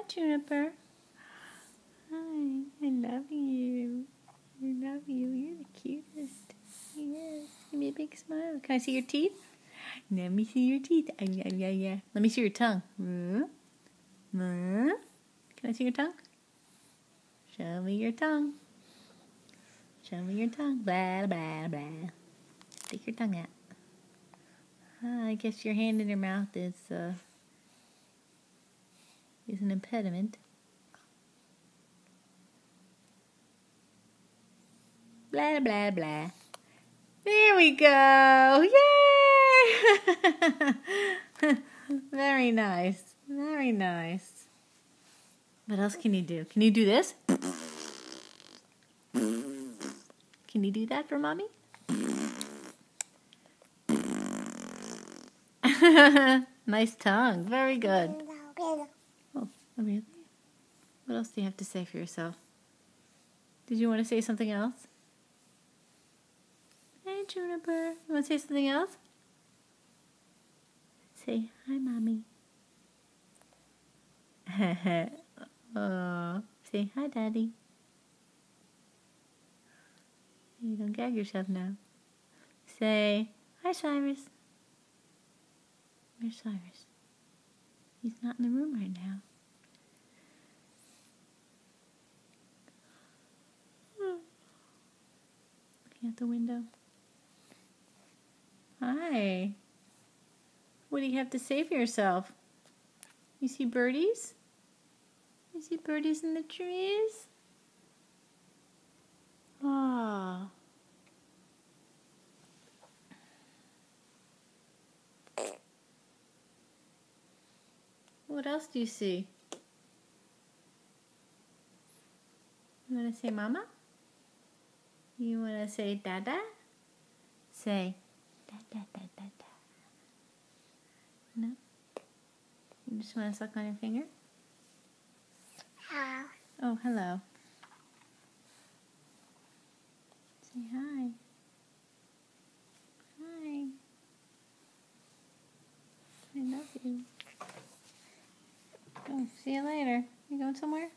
Juniper. Hi, I love you. I love you. You're the cutest. Yes. Give me a big smile. Can I see your teeth? Let me see your teeth. Yeah. Let me see your tongue. Can I see your tongue? Show me your tongue. Show me your tongue. Blah, blah, blah. Stick your tongue out. I guess your hand in your mouth is an impediment. Blah, blah, blah. There we go. Yay! Very nice. Very nice. What else can you do? Can you do this? Can you do that for Mommy? Nice tongue. Very good. Oh, really? What else do you have to say for yourself? Did you want to say something else? Hey, Juniper. You want to say something else? Say hi, Mommy. Oh, say hi, Daddy. You don't gag yourself now. Say hi, Cyrus. Where's Cyrus? He's not in the room right now. Looking out the window. Hi. What do you have to say for yourself? You see birdies? You see birdies in the trees? Ah. What else do you see? You want to say Mama? You want to say Dada? Say Dada. No? You just want to suck on your finger? Oh, hello. Say hi. Hi. I love you. Oh, see you later. You going somewhere?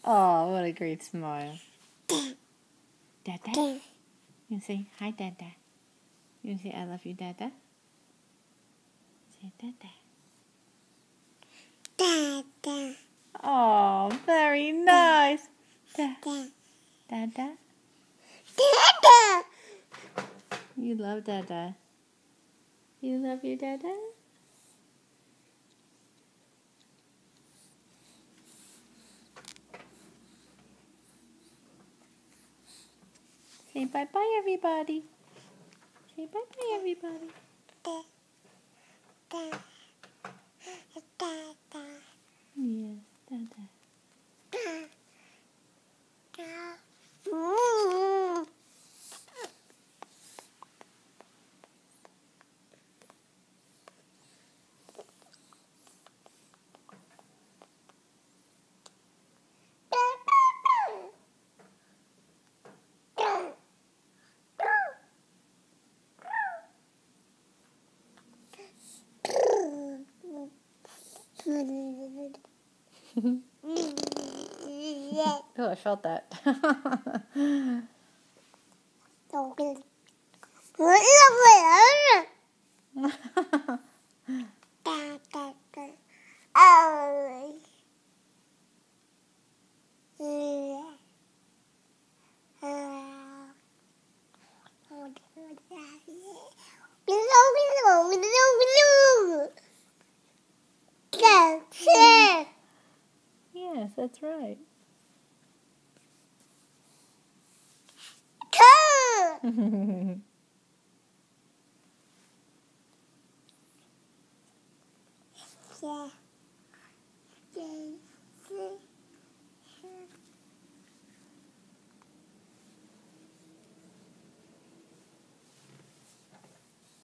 Oh, what a great smile. Dada? You can say hi, Dada. You can say I love you, Dada. Say Dada. Dada. Oh, very nice. Dada. Dada. You love Dada. You love your Dada? Say bye-bye, everybody. Say bye-bye, everybody. Yes, Dada. Oh, I felt that. Yes, that's right. Yeah.